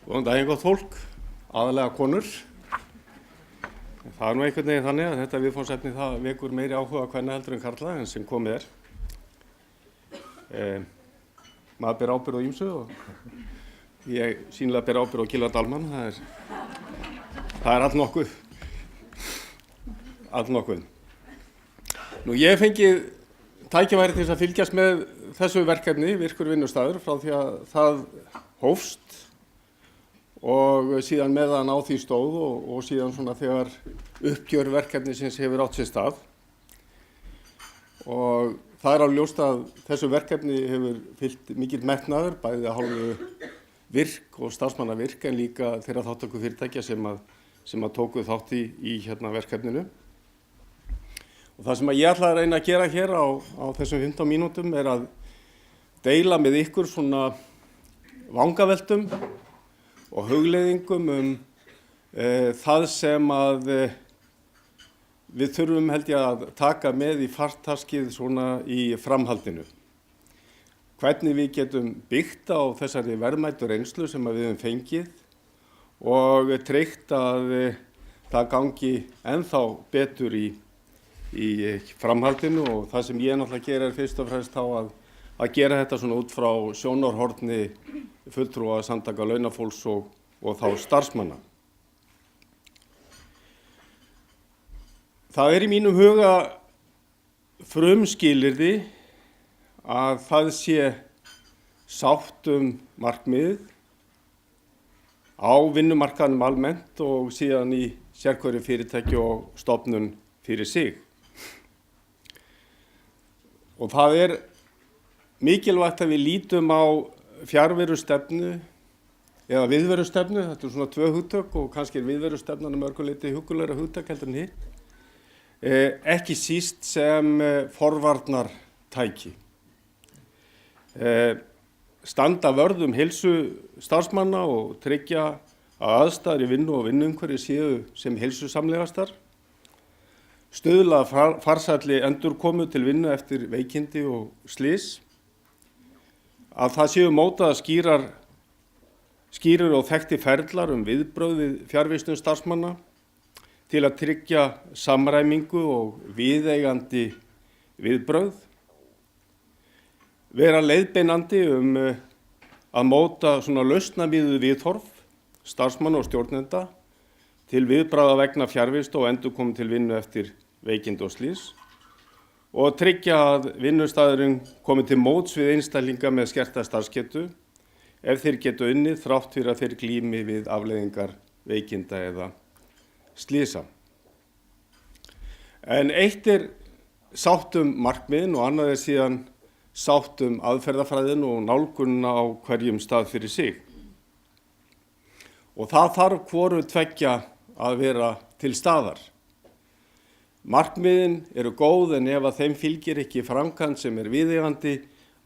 Góðan daginn gott fólk, aðalega konur. Það nú einhvern veginn þannig að þetta viðfangsefni það vekur meiri áhuga kvenna heldur en karla en sem komið Maður ber ábyrgð á ýmsu og ég sýnilega ber ábyrgð á Gylfa Dalmann, það er allnokkuð. Nú ég fengið tækifæri til þess að fylgjast með þessu verkefni, virkur vinnustaður, frá því að það hófst og síðan meðan á því stóð og síðan svona þegar uppgjör verkefnisins hefur átt sér stað. Og það er alveg ljóst að þessu verkefni hefur fylgt mikill metnaður, bæði að hálfu virk og starfsmanna virk en líka þeirra þátttökufyrirtækja sem að tóku þátt í verkefninu. Og það sem ég ætla að reyna að gera hér á þessum 15 mínútum er að deila með ykkur svona vangaveltum og hugleiðingum það sem að við þurfum held ég að taka með í fartaskið svona í framhaldinu. Hvernig við getum byggt á þessari verðmætu reynslu sem við höfum fengið og tryggt að það gangi ennþá betur í framhaldinu og það sem ég náttúrulega gera fyrst og fremst þá að gera þetta svona út frá sjónarhorni fulltrúa samtaka launafólks og þá starfsmanna. Það í mínum huga frumskilyrði að það sé sátt markmiðið á vinnumarkaðnum almennt og síðan í sérhverju fyrirtæki og stofnun fyrir sig. Og það mikilvægt að við lítum á fjarverustefnu eða viðverustefnu, þetta svona tvö hugtök og kannski viðverustefnan að mörgu leyti huggulegra hugtök heldur en hitt, ekki síst sem forvarnartæki. Standa vörð heilsu starfsmanna og tryggja að aðstæður í vinnu og vinnuumhverfi séu sem heilsusamlegastar, stuðla að farsælli endurkomu til vinnu eftir veikindi og slys, að það séu mótaðar skýrir og þekktir ferlar viðbrögð við fjarvistun starfsmanna til að tryggja samræmingu og viðeigandi viðbrögð, vera leiðbeinandi að móta svona lausnamiðuð viðhorf starfsmanna og stjórnenda til viðbragða vegna fjarvist og endurkomu til vinnu eftir veikindi og slys og tryggja að vinnustaðurinn komi til móts við einstaklinga með skerta starfsgetu ef þeir geta unnið þrátt fyrir að þeir glími við afleiðingar veikinda eða slysa. En eitt sátt markmiðin og annað síðan sátt aðferðafræðin og nálgunina á hverjum stað fyrir sig. Og það þarf hvoru tveggja að vera til staðar. Markmiðin eru góð en ef að þeim fylgir ekki framkvæmd sem viðeigandi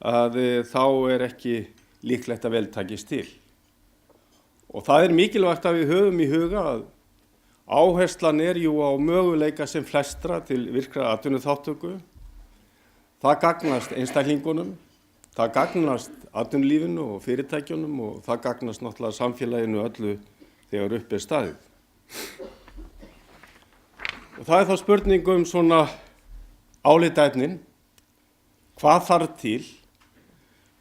að þá ekki líklegt að vel takist til. Og það mikilvægt að við höfum í huga að áherslan jú á möguleika sem flestra til virkra atvinnuþátttöku. Það gagnast einstaklingunum, það gagnast atvinnulífinu og fyrirtækjunum og það gagnast náttúrulega samfélaginu öllu þegar upp staðið. Og það þá spurning svona álitaefnin, hvað þarf til?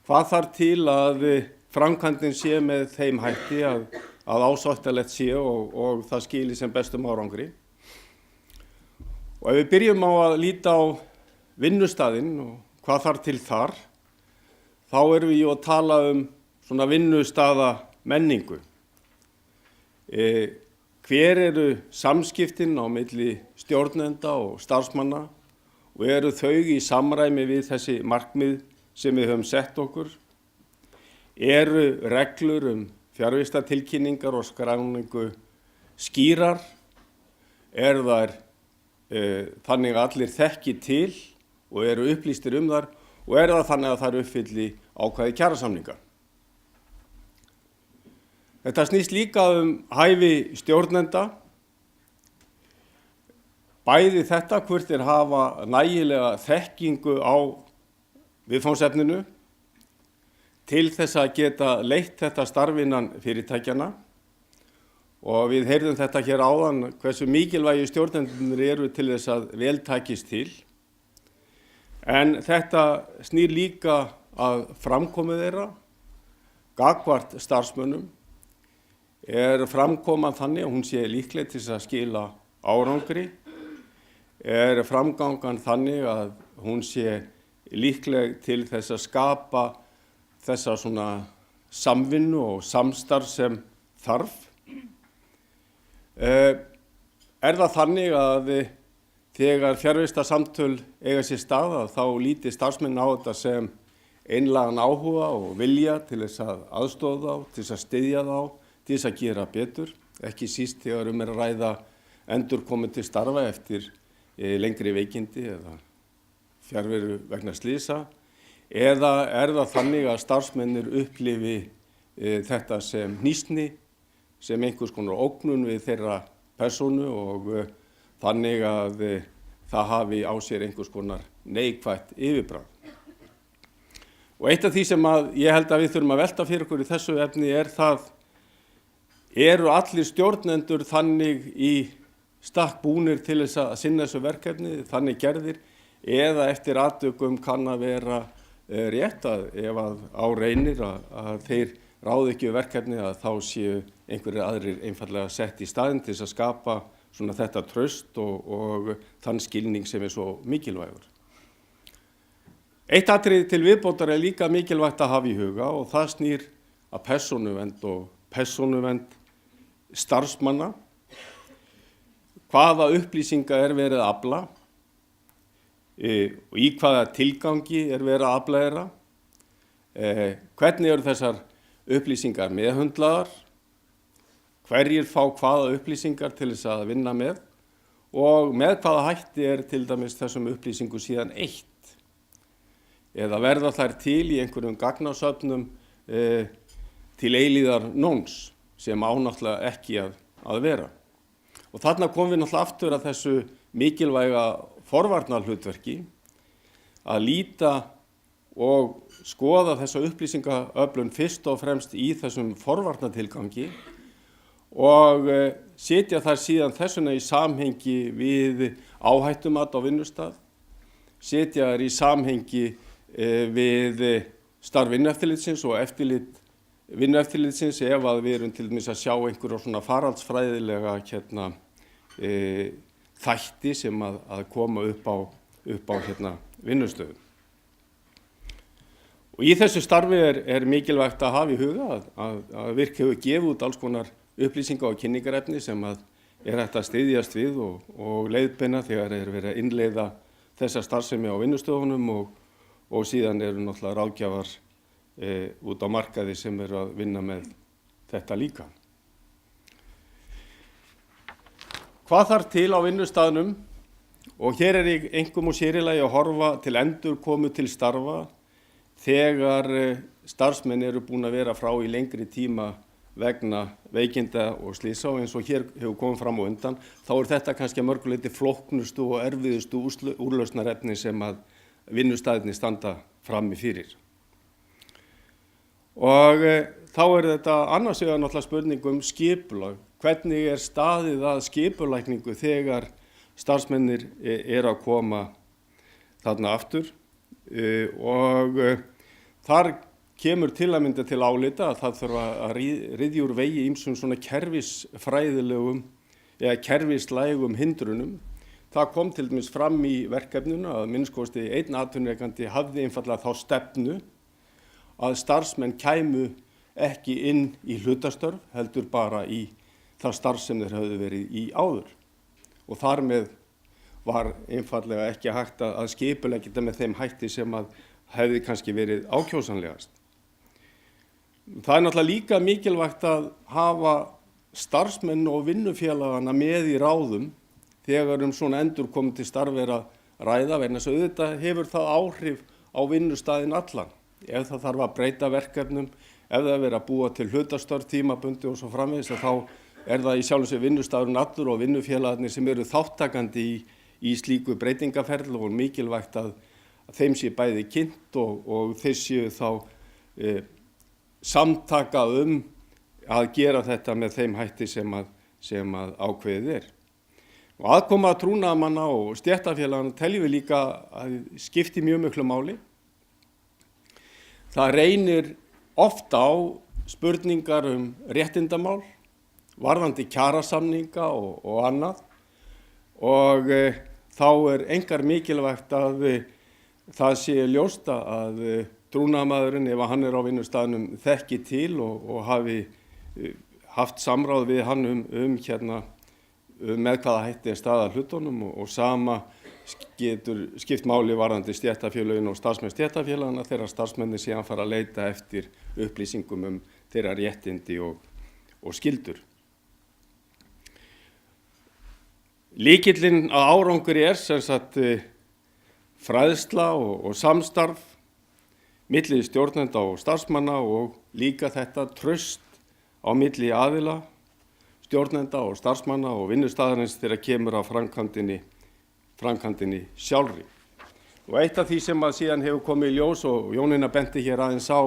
Hvað þarf til að framkvæmdin sé með þeim hætti að ásættanlegt sé og það skili sem bestum árangri? Og ef við byrjum á að líta á vinnustaðinn og hvað þarf til þar, þá erum við að tala svona vinnustaða menningu. Hver eru samskiptin á milli stjórnenda og starfsmanna og eru þau í samræmi við þessi markmið sem við höfum sett okkur? Eru reglur fjarvistartilkynningar og skráningu skýrar? Þær þannig að allir þekki til og eru upplýstir þar og það þannig að þær uppfylli ákvæði kjarasamninga? Þetta snýst líka hæfi stjórnenda, bæði þetta hvort hafa nægilega þekkingu á viðfangsefninu, til þess að geta leitt þetta starf innan fyrirtækjana og við heyrðum þetta hér áðan hversu mikilvægi stjórnendurnir eru til þess að vel takist til. En þetta snýr líka að framkomu þeirra, gagnvart starfsmönnum, framkoman þannig að hún sé líkleg til þess að skila árangri, framgangan þannig að hún sé líkleg til þess að skapa þessa svona samvinnu og samstarf sem þarf. Það þannig að þegar fjarvistarsamtöl eiga sér stað þá líti starfsmenn á þetta sem einlægan áhuga og vilja til þess að aðstoða þá, til þess að styðja þá, til þess að gera betur, ekki síst þegar að ræða endurkomin til starfa eftir lengri veikindi eða fjarveru vegna slysa, eða það þannig að starfsmennir upplifi þetta sem hnýsni, sem einhvers konar ógnun við þeirra persónu og þannig að það hafi á sér einhvers konar neikvætt yfirbragð. Og eitt af því sem ég held að við þurfum að velta fyrir okkur í þessu efni það, eru allir stjórnendur þannig í stakk búnir til þess að sinna þessu verkefni, þannig gerðir, eða eftir atvikum kann að vera rétt að ef að á reynir að þeir ráði ekki verkefni að þá séu einhverjir aðrir einfallega sett í staðinn til þess að skapa svona þetta traust og þann skilning sem svo mikilvægur. Eitt atriði til viðbótar líka mikilvægt að hafa í huga og það snýr að persónuvernd og persónuvernd starfsmanna. Hvaða upplýsinga verið að afla og í hvaða tilgangi verið að afla þeirra. Hvernig eru þessar upplýsingar meðhöndlaðar, hverjir fá hvaða upplýsingar til þess að vinna með og með hvaða hætti til dæmis þessum upplýsingu síðan eytt. Eða verða þær til í einhverjum gagnasöfnum til eilíðar nóns sem náttúrulega ekki að vera. Og þarna komum við náttúrulega aftur að þessu mikilvæga forvarnarhlutverki að líta og skoða þessa upplýsingaöflun fyrst og fremst í þessum forvarnartilgangi og setja þær síðan þessuna í samhengi við áhættumat á vinnustað, setja þær í samhengi við starf vinnueftirlitsins og eftirlit vinnueftirlitsins ef að við erum til dæmis að sjá einhverja svona faraldsfræðilega þætti sem að koma upp á vinnustöðum. Og í þessu starfi mikilvægt að hafa í huga að Virk hefur gefið út alls konar upplýsinga og kynningarefni sem að hægt að styðjast við og leiðbeina þegar verið að innleiða þessa starfsemi á vinnustöðunum og síðan eru náttúrulega ráðgjafar út á markaði sem eru að vinna með þetta líka. Hvað þarf til á vinnustaðnum? Og hér ég einkum og sér í lagi að horfa til endurkomu til starfa þegar starfsmenn eru búin að vera frá í lengri tíma vegna veikinda og slysa og eins og hér hefur komið fram á undan, þá þetta kannski að mörgu leyti flóknustu og erfiðustu úrlausnarefni sem að vinnustaðirnir standa frammi fyrir. Og þá þetta annars vegar náttúrulega spurning skipulag. Hvernig staðið að skipulagningu þegar starfsmennir að koma þarna aftur og þar kemur til að mynda til álita að það þarf að ryðja úr vegi ýmsum svona kerfisfræðilegum eða kerfislægum hindrunum. Það kom til dæmis fram í verkefninu að minnst einn atvinnurekandi hafði einfaldlega þá stefnu að starfsmenn kæmu ekki inn í hlutastörf, heldur bara í það starf sem þeir höfðu verið í áður. Og þar með var einfaldlega ekki hægt að skipuleggja þetta með þeim hætti sem að hefði kannski verið ákjósanlegast. Það náttúrulega líka mikilvægt að hafa starfsmenn og vinnufélagana með í ráðum þegar svona endurkomin til starf að ræða, vegna þess að auðvitað hefur það áhrif á vinnustaðinn allan. Ef það þarf að breyta verkefnum, ef það verið að búa til hlutastörf tímabundi og svo framvegis, þá það í sjálfu sér vinnustaðurinn allur og vinnufélagarnir sem eru þáttakandi í slíku breytingaferli og mikilvægt að þeim sé bæði kynnt og þeir séu þá samtaka að gera þetta með þeim hætti sem að ákveðið Og aðkoma trúnaðarmanna og stéttarfélaganna teljum við líka að skipti mjög miklu máli. Það reynir oft á spurningar réttindamál, varðandi kjarasamninga og annað og þá einkar mikilvægt að það sé ljóst að trúnaðarmaðurinn ef hann á vinnustaðnum þekki til og hafi haft samráð við hann með hvaða hætti staðað hlutunum og sama getur skipt máli varðandi stéttarfélögin og starfsmenn stéttarfélagana þegar starfsmennir síðan fara að leita eftir upplýsingum þeirra réttindi og skyldur. Lykillinn að árangri sem sagt fræðsla og samstarf milli stjórnenda og starfsmanna og líka þetta traust á milli aðila stjórnenda og starfsmanna og vinnustaðarins þegar kemur að framkvæmdinni sjálfri. Og eitt af því sem að síðan hefur komið í ljós og Jónína benti hér aðeins á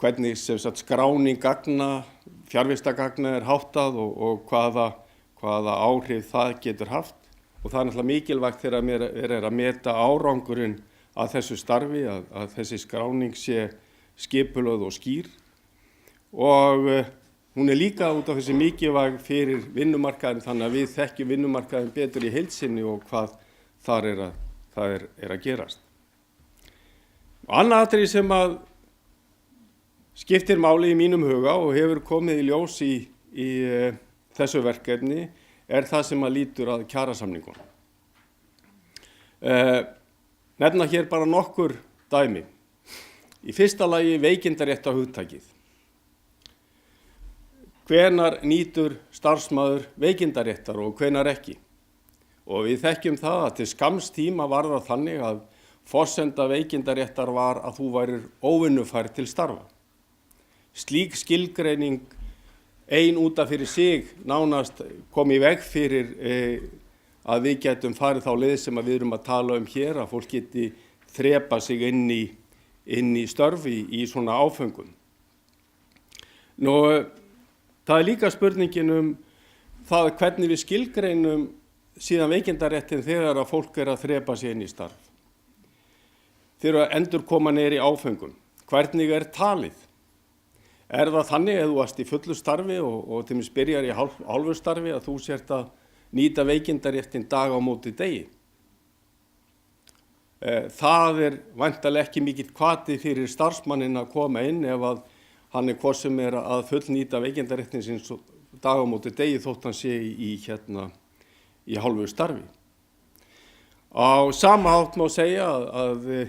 hvernig sem sagt skráning gagna, fjarvistagagna háttað og hvaða áhrif það getur haft. Og það náttúrulega mikilvægt þegar mér að meta árangurinn að þessu starfi, að þessi skráning sé skipulögð og skýr. Og hún líka út af þessi mikilvæg fyrir vinnumarkaðinn þannig að við þekkjum vinnumarkaðinn betur í heild sinni og hvað þar að gerast. Annað atriði sem að skiptir máli í mínum huga og hefur komið í ljós í þessu verkefni það sem að lítur að kjarasamningunum. Nefna hér bara nokkur dæmi. Í fyrsta lagi veikindaréttarhugtakið. Hvenær nýtur starfsmaður veikindaréttar og hvenær ekki. Og við þekkjum það að til skamms tíma var það þannig að forsenda veikindaréttar var að þú værir óvinnufær til starfa. Slík skilgreining ein út af fyrir sig nánast kom í veg fyrir að við getum farið þá leið sem að við erum að tala hér, að fólk geti þrepa sig inn í störfi í svona áföngum. Það líka spurningin það hvernig við skilgreinum síðan veikindaréttin þegar að fólk að þrepa sig inn í starf. Þegar að endurkoma niður í áföngum. Hvernig talið? Það þannig að þú varst í fullu starfi og til mér byrjar í hálfu starfi að þú sért að nýta veikindaréttin dag á móti degi? Það væntanlega ekki mikill hvati fyrir starfsmanninn að koma inn ef að hann hvort sem að fullnýta veikindaréttin síns dag á móti degi þótt hann sé í hálfu starfi. Á sama hátt má segja að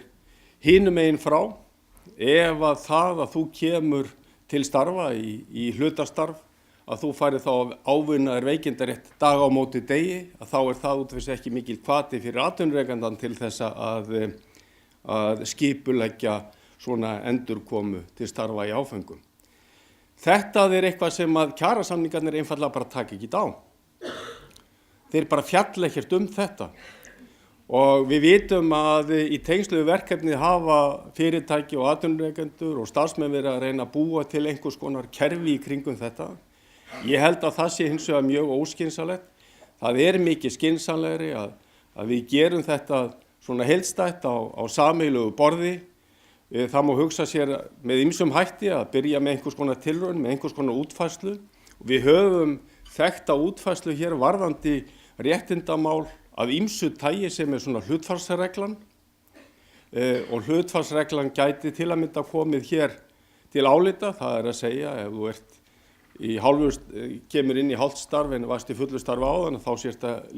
hinum megin frá, ef að þú kemur til starfa í hlutastarf, að þú færir þá ávinnaðir veikindarétt dag á móti degi, að þá það út af þessu ekki mikil hvati fyrir atvinnurekandann til þess að skipuleggja svona endurkomu til starfa í áföngum. Þetta eitthvað sem að kjarasamningarnir einfaldlega bara taka ekki á. Þeir bara fjalla ekkert þetta. Og við vitum að í tengslu við verkefnið hafa fyrirtæki og atvinnurekendur og starfsmenn verið að reyna að búa til einhvers konar kerfi í kringum þetta. Ég held að það sé hins vegar mjög óskynsamlegt. Það mikið skynsamlegri að við gerum þetta svona heildstætt á sameiginlegu borði. Það má hugsa sér með ýmsum hætti að byrja með einhvers konar tilraun, með einhvers konar útfærslu. Við höfum þekkta útfærslu hér varðandi réttindamál af ýmsu tagi sem svona hlutfallsreglan og hlutfallsreglan gæti til að mynda komið hér til álita. Það að segja ef þú kemur inn í hálft starf en varst í fullu starfi áðan þá sést að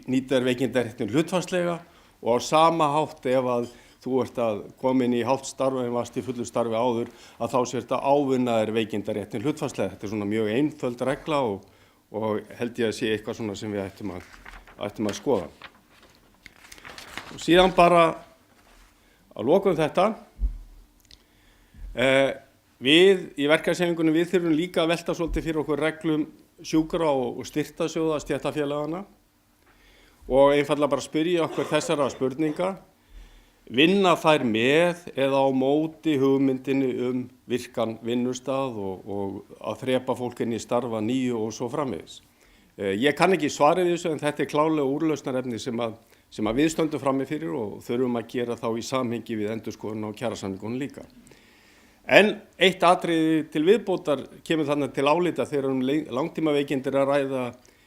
nýta veikindaréttin hlutfallslega og á sama hátt ef að þú að koma inn í hálft starf en varst í fullu starfi áður að þá sést að ávinnaðir veikindaréttin hlutfallslega. Þetta svona mjög einföld regla og held ég að sé eitthvað svona sem við ættum að skoða. Og síðan bara að lokum þetta. Við í verkalýðshreyfingunni við þurfum líka að velta svolítið fyrir okkur reglum sjúkra- og styrktarsjóða stéttarfélaganna og einfaldlega bara spyrja okkur þessara spurninga. vinna þær með eða á móti hugmyndinni virkan vinnustað og að þrepa fólk inn í starfa nýju og svo framvegis. Ég kann ekki svarið þessu en þetta klárlega úrlausnarefni sem að við stöndum frammi fyrir og þurfum að gera þá í samhengi við endurskoðun á kjarasamningunum líka. En eitt atriði til viðbótar kemur þannig til álita þegar langtímaveikindir að ræða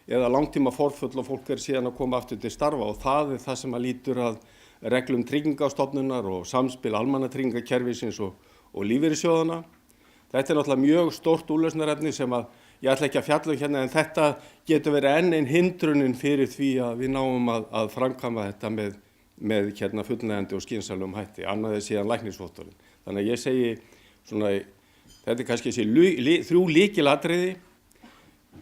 eða langtíma forföll og fólk síðan að koma aftur til starfa og það það sem að lítur að reglum Tryggingastofnunar og samspil almannatryggingakerfisins og lífeyrissjóðanna. Þetta náttúrulega mjög stórt úrlausnarefni sem að ég ætla ekki að fjalla hérna en þetta getur verið enn ein hindrunin fyrir því að við náum að framkvæma þetta með fullnægjandi og skynsamlegum hætti, annað síðan læknisvottorðin. Þannig að ég segi svona, þetta kannski þrjú lykilatriði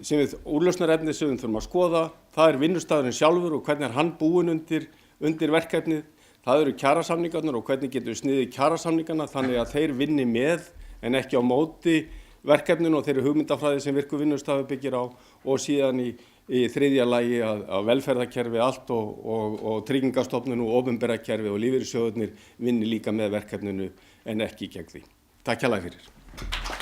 sem við úrlausnarefni sem við þurfum að skoða. Það vinnustafurinn sjálfur og hvernig hann búinn undir verkefnið. Það eru kjarasamningarnir og hvernig getum við sniðið kjarasamningarna þannig að þeir vinni með en ekki á móti verkefninu og þeirri hugmyndafræði sem virkur vinnustafi byggir á og síðan í þriðja lagi að velferðarkerfi allt og Tryggingastofnun og opinbera kerfi og lífeyrissjóðirnir vinni líka með verkefninu en ekki gegn því. Takk hérlega fyrir.